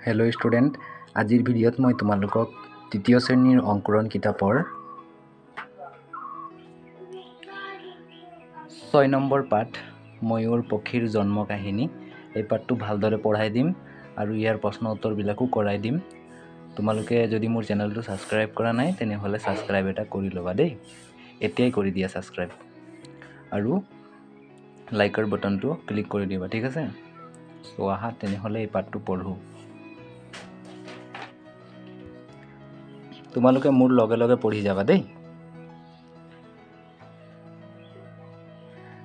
Hello' student, আজিৰ ভিডিঅ'ত মই তোমালোকক তৃতীয় শ্ৰেণীৰ অংকুৰণ কিতাপৰ 6 নম্বৰ পাঠ ময়ূৰ পক্ষীৰ জন্ম কাহিনী এই পাঠটো ভালদৰে পঢ়াই দিম আৰু ইয়াৰ প্ৰশ্ন উত্তৰবিলাকো কৰাই দিম। তোমালোকে যদি মোৰ চেনেলটো ছাবস্ক্ৰাইব কৰা নাই তেনেহ'লে ছাবস্ক্ৰাইব এটা কৰি ল'বা দেই, এতিয়াই কৰি দিয়া ছাবস্ক্ৰাইব আৰু লাইকৰ বটনটো ক্লিক কৰি দিবা, ঠিক আছে। চ' আহা তেনেহ'লে এই পাঠটো পঢ়োঁ। তোমালোকে মোৰ লগে লগে পঢ়ি যাবা দেই।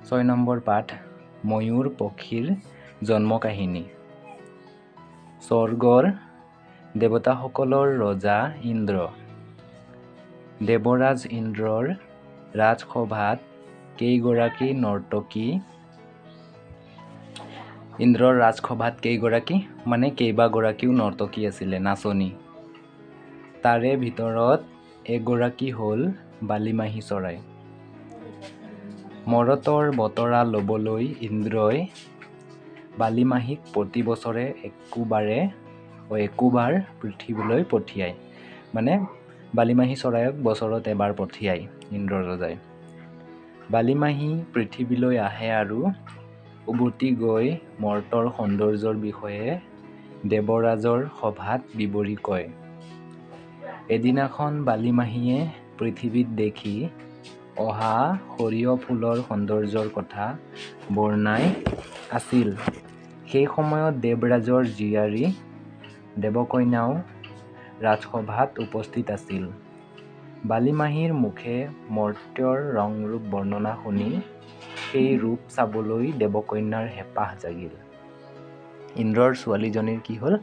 6 নম্বৰ পাঠ ময়ূৰ পক্ষীৰ জন্ম কাহিনী। স্বৰ্গৰ দেৱতাসকলৰ ৰজা ইন্দ্ৰ। দেৱৰাজ ইন্দ্ৰৰ ৰাজসভাত কেইগৰাকী নৰ্তকী ইন্দ্ৰৰ ৰাজসভাত কেইগৰাকী মানে কেইবাগৰাকীও নৰ্তকী আছিলে, নাচনী। তাৰে ভিতৰত এগৰাকী হ'ল বালিমাহী চৰাই। মৰতৰ বতৰা ল'বলৈ ইন্দ্ৰই বালিমাহীক প্ৰতি বছৰে একোবাৰ পৃথিৱীলৈ পঠিয়ায়। মানে বালিমাহী চৰাইক বছৰত এবাৰ পঠিয়ায় ইন্দ্ৰ ৰজাই। বালিমাহী পৃথিৱীলৈ আহে আৰু উভতি গৈ মৰ্তৰ সৌন্দৰ্যৰ বিষয়ে দেৱৰাজৰ সভাত বিৱৰি কয়। এদিনাখন বালিমাহীয়ে পৃথিৱীত দেখি অহা সৰিয়হ ফুলৰ সৌন্দৰ্যৰ কথা বৰ্ণাই আছিল। সেই সময়ত দেৱৰাজৰ জীয়াৰী দেৱকন্যাও ৰাজসভাত উপস্থিত আছিল। বালিমাহীৰ মুখে মৰ্ত্যৰ ৰং-ৰূপ বৰ্ণনা শুনি সেই ৰূপ চাবলৈ দেৱকন্যাৰ হেঁপাহ জাগিল। ইন্দ্ৰৰ ছোৱালীজনীৰ কি হ'ল,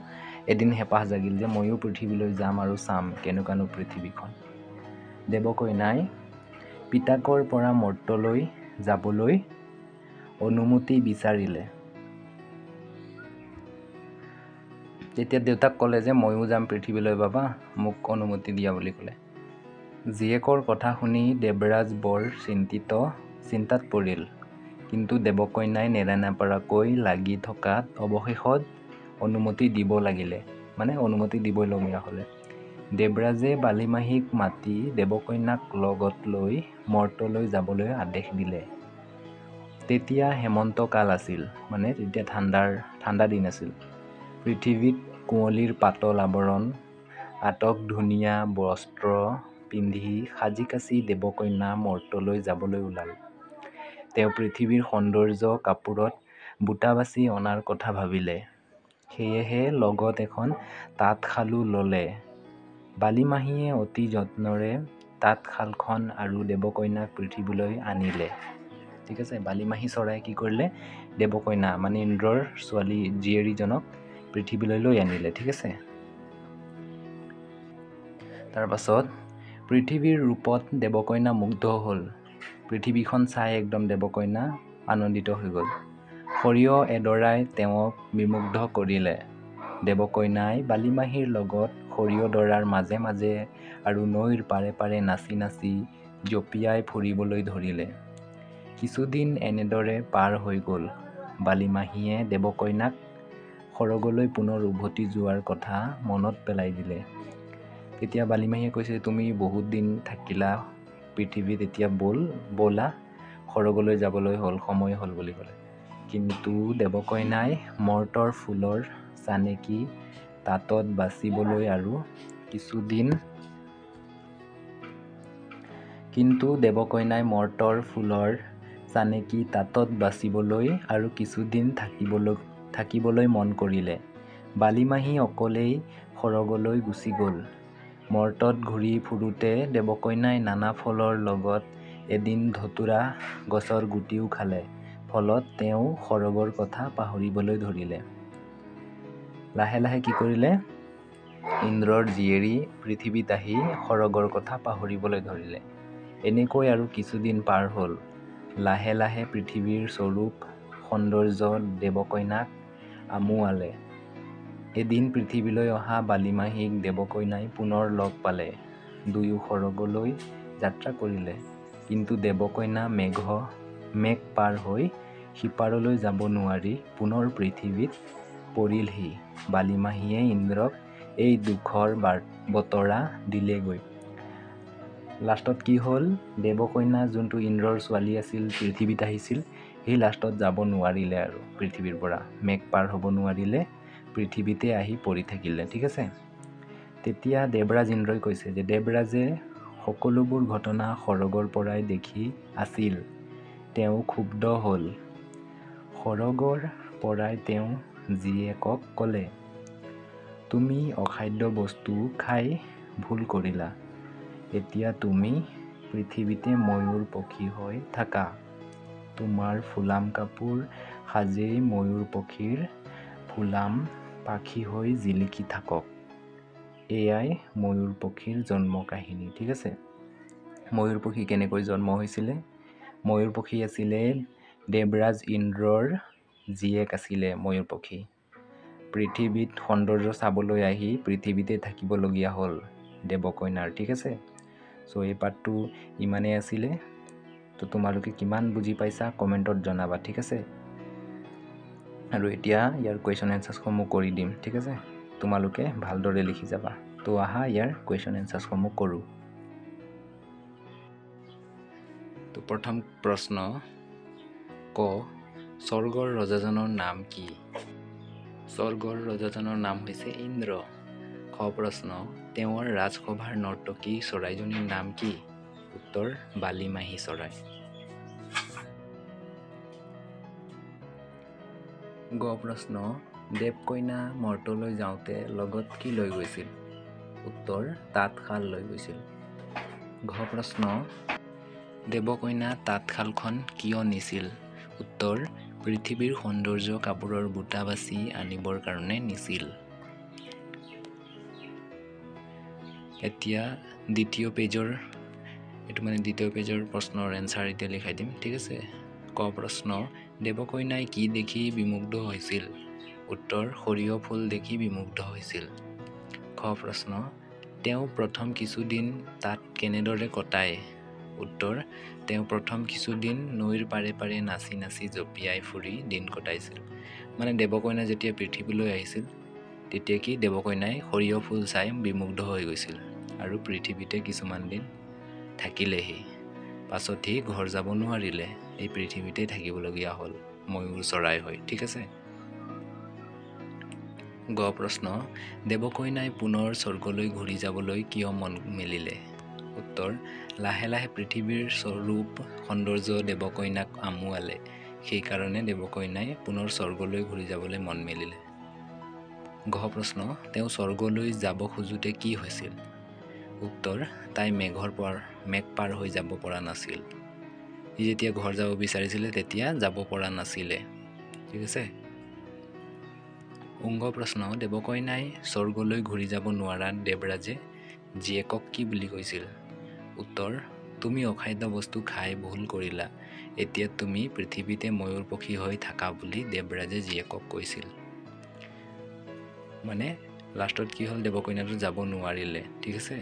এদিন হেঁপাহ জাগিল যে ময়ো পৃথিৱীলৈ যাম আৰু চাম কেনেকুৱানো পৃথিৱীখন। দেৱকন্যাই পিতাকৰ পৰা মৰ্ত্যলৈ যাবলৈ অনুমতি বিচাৰিলে। তেতিয়া দেউতাক ক'লে যে ময়ো যাম পৃথিৱীলৈ, বাবা মোক অনুমতি দিয়া বুলি ক'লে। জীয়েকৰ কথা শুনি দেৱৰাজ বৰ চিন্তাত পৰিল। কিন্তু দেৱকন্যাই নেৰানেপেৰাকৈ লাগি থকাত অৱশেষত অনুমতি দিব লাগিলে, মানে অনুমতি দিবলগীয়া হ'লে। দেৱৰাজে বালিমাহীক মাতি দেৱকন্যাক লগত লৈ মৰ্ত্যলৈ যাবলৈ আদেশ দিলে। তেতিয়া হেমন্ত কাল আছিল, মানে তেতিয়া ঠাণ্ডা দিন আছিল। পৃথিৱীত কুঁৱলীৰ পাতল আৱৰণ। আটক ধুনীয়া বস্ত্ৰ পিন্ধি সাজি-কাচি দেৱকন্যা মৰ্ত্যলৈ যাবলৈ ওলাল। তেওঁ পৃথিৱীৰ সৌন্দৰ্য কাপোৰত বুটা বাছি অনাৰ কথা ভাবিলে। সেয়েহে লগত এখন তাঁতশালো ল'লে। বালিমাহীয়ে অতি যত্নৰে তাঁতশালখন আৰু দেৱকন্যাক পৃথিৱীলৈ আনিলে। ঠিক আছে, বালিমাহী চৰাই কি কৰিলে, দেৱকন্যা মানে ইন্দ্ৰৰ ছোৱালী জীয়ৰীজনক পৃথিৱীলৈ লৈ আনিলে, ঠিক আছে। তাৰপাছত পৃথিৱীৰ ৰূপত দেৱকন্যা মুগ্ধ হ'ল। পৃথিৱীখন চাই একদম দেৱকন্যা আনন্দিত হৈ গ'ল। সৰিয়হ এডৰাই তেওঁক বিমুগ্ধ কৰিলে। দেৱকন্যাই বালিমাহীৰ লগত সৰিয়হডৰাৰ মাজে মাজে আৰু নৈৰ পাৰে পাৰে নাচি নাচি জঁপিয়াই ফুৰিবলৈ ধৰিলে। কিছুদিন এনেদৰে পাৰ হৈ গ'ল। বালিমাহীয়ে দেৱকন্যাক সৰগলৈ পুনৰ উভতি যোৱাৰ কথা মনত পেলাই দিলে। তেতিয়া বালিমাহীয়ে কৈছে, তুমি বহুত দিন থাকিলা পৃথিৱীত, এতিয়া ব'লা সৰগলৈ যাবলৈ হ'ল, সময় হ'ল বুলি ক'লে। কিন্তু দেৱকন্যাই মৰ্তৰ ফুলৰ চানেকি তাঁতত বাচিবলৈ আৰু কিছুদিন থাকিবলৈ মন কৰিলে। বালিমাহী অকলেই সৰগলৈ গুচি গ'ল। মৰ্তত ঘূৰি ফুৰোতে দেৱকন্যাই নানা ফলৰ লগত এদিন ধতুৰা গছৰ গুটিও খালে। ফলত তেওঁ সৰগৰ কথা পাহৰিবলৈ ধৰিলে। লাহে লাহে কি কৰিলে, ইন্দ্ৰৰ জীয়ৰী পৃথিৱীত আহি সৰগৰ কথা পাহৰিবলৈ ধৰিলে। এনেকৈ আৰু কিছুদিন পাৰ হ'ল। লাহে লাহে পৃথিৱীৰ স্বৰূপ সৌন্দৰ্য দেৱকন্যাক আমোৱালে। এদিন পৃথিৱীলৈ অহা বালিমাহীক দেৱকন্যাই পুনৰ লগ পালে। দুয়ো সৰগলৈ যাত্ৰা কৰিলে। কিন্তু দেৱকন্যা মেঘ পাৰ হৈ সিপাৰলৈ যাব নোৱাৰি পুনৰ পৃথিৱীত পৰিলহি। বালিমাহীয়ে ইন্দ্ৰক এই দুখৰ বতৰা দিলেগৈ। লাষ্টত কি হ'ল, দেৱকন্যা যোনটো ইন্দ্ৰৰ ছোৱালী আছিল, পৃথিৱীত আহিছিল, সেই লাষ্টত যাব নোৱাৰিলে আৰু পৃথিৱীৰ পৰা মেঘ পাৰ হ'ব নোৱাৰিলে, পৃথিৱীতে আহি পৰি থাকিলে। ঠিক আছে। তেতিয়া দেৱৰাজ ইন্দ্ৰই কৈছে যে দেৱৰাজে সকলোবোৰ ঘটনা সৰগৰ পৰাই দেখি আছিল। তেওঁ ক্ষুব্ধ হ'ল। সৰগৰ পৰাই তেওঁ জীয়েকক ক'লে, তুমি অখাদ্য বস্তু খাই ভুল কৰিলা। এতিয়া তুমি পৃথিৱীতে ময়ূৰ পক্ষী হৈ থাকা। তোমাৰ ফুলাম কাপোৰ সাজেই ময়ূৰ পক্ষীৰ ফুলাম পাখি হৈ জিলিকি থাকক। এয়াই ময়ূৰ পক্ষীৰ জন্ম কাহিনী। ঠিক আছে। ময়ূৰ পক্ষী কেনেকৈ জন্ম হৈছিলে? ময়ূৰ পক্ষী আছিলে দেৱৰাজ ইন্দ্ৰৰ জীয়েক আছিলে ময়ূৰ পক্ষী। পৃথিৱীত সৌন্দৰ্য চাবলৈ আহি পৃথিৱীতে থাকিবলগীয়া হ'ল দেৱকন্যাৰ। ঠিক আছে। চ' এই পাৰ্টটো ইমানেই আছিলে। তো তোমালোকে কিমান বুজি পাইছা কমেণ্টত জনাবা। ঠিক আছে। আৰু এতিয়া ইয়াৰ কুৱেশ্যন এনচাৰ্ছসমূহ কৰি দিম। ঠিক আছে। তোমালোকে ভালদৰে লিখি যাবা। তো আহা ইয়াৰ কুৱেশ্যন এনচাৰ্ছসমূহ কৰোঁ। তো প্ৰথম প্ৰশ্ন, ক স্বৰ্গৰ ৰজাজনৰ নাম কি? স্বৰ্গৰ ৰজাজনৰ নাম হৈছে ইন্দ্ৰ। খ প্ৰশ্ন, তেওঁৰ ৰাজসভাৰ নৰ্তকী চৰাইজনীৰ নাম কি? উত্তৰ বালিমাহী চৰাই। গ প্ৰশ্ন, দেৱকন্যা মৰ্ত্যলৈ যাওঁতে লগত কি লৈ গৈছিল? উত্তৰ তাঁতশাল লৈ গৈছিল। ঘ প্ৰশ্ন, দেৱকন্যা তাঁতশালখন কিয় নিছিল? উত্তৰ পৃথিৱীৰ সৌন্দৰ্য কাপোৰৰ বুটা বাছি আনিবৰ কাৰণে নিছিল। এতিয়া দ্বিতীয় পেজৰ প্ৰশ্নৰ এনচাৰ এতিয়া লিখাই দিম। ঠিক আছে। ক প্ৰশ্ন, দেৱকন্যাই কি দেখি বিমুগ্ধ হৈছিল? উত্তৰ সৰিয়হ ফুল দেখি বিমুগ্ধ হৈছিল। খ প্ৰশ্ন, তেওঁ প্ৰথম কিছুদিন তাত কেনেদৰে কটায়? উত্তৰ তেওঁ প্ৰথম কিছুদিন নৈৰ পাৰে পাৰে নাচি নাচি জঁপিয়াই ফুৰি দিন কটাইছিল। মানে দেৱকন্যা যেতিয়া পৃথিৱীলৈ আহিছিল তেতিয়া কি দেৱকন্যাই সৰিয়হ ফুল চাই বিমুগ্ধ হৈ গৈছিল আৰু পৃথিৱীতে কিছুমান দিন থাকিলেহি। পাছত সি ঘৰ যাব নোৱাৰিলে, এই পৃথিৱীতে থাকিবলগীয়া হ'ল ময়ূৰ চৰাই হৈ। ঠিক আছে। গ প্ৰশ্ন, দেৱকন্যাই পুনৰ স্বৰ্গলৈ ঘূৰি যাবলৈ কিয় মন মেলিলে? উত্তৰ লাহে লাহে পৃথিৱীৰ ৰূপ সৌন্দৰ্য দেৱকন্যাক আমোৱালে, সেইকাৰণে দেৱকন্যাই পুনৰ স্বৰ্গলৈ ঘূৰি যাবলৈ মন মেলিলে। ঘ প্ৰশ্ন, তেওঁ স্বৰ্গলৈ যাব খোজোতে কি হৈছিল? উত্তৰ তাই মেঘ পাৰ হৈ যাব পৰা নাছিল। সি যেতিয়া ঘৰ যাব বিচাৰিছিলে তেতিয়া যাব পৰা নাছিলে। ঠিক আছে। উংগ প্ৰশ্ন, দেৱকন্যাই স্বৰ্গলৈ ঘূৰি যাব নোৱাৰাত দেৱৰাজে জীয়েকক কি বুলি কৈছিল? উত্তৰ তুমি অখাদ্য বস্তু খাই ভুল কৰিলা। এতিয়া তুমি পৃথিৱীতে ময়ূৰ পক্ষী হৈ থাকা বুলি দেৱৰাজে জীয়েকক কৈছিল। মানে লাষ্টত কি হ'ল, দেৱকন্যাটো যাব নোৱাৰিলে। ঠিক আছে।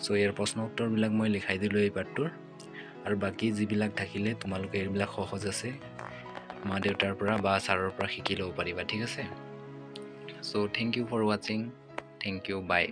চ' ইয়াৰ প্ৰশ্ন উত্তৰবিলাক মই লিখাই দিলোঁ এই পাৰ্টটোৰ। আৰু বাকী যিবিলাক থাকিলে তোমালোকে এইবিলাক সহজ আছে, মা দেউতাৰ পৰা বা ছাৰৰ পৰা শিকি ল'ব পাৰিবা। ঠিক আছে। চ' থেংক ইউ ফৰ ৱাচিং। Thank you. বাই।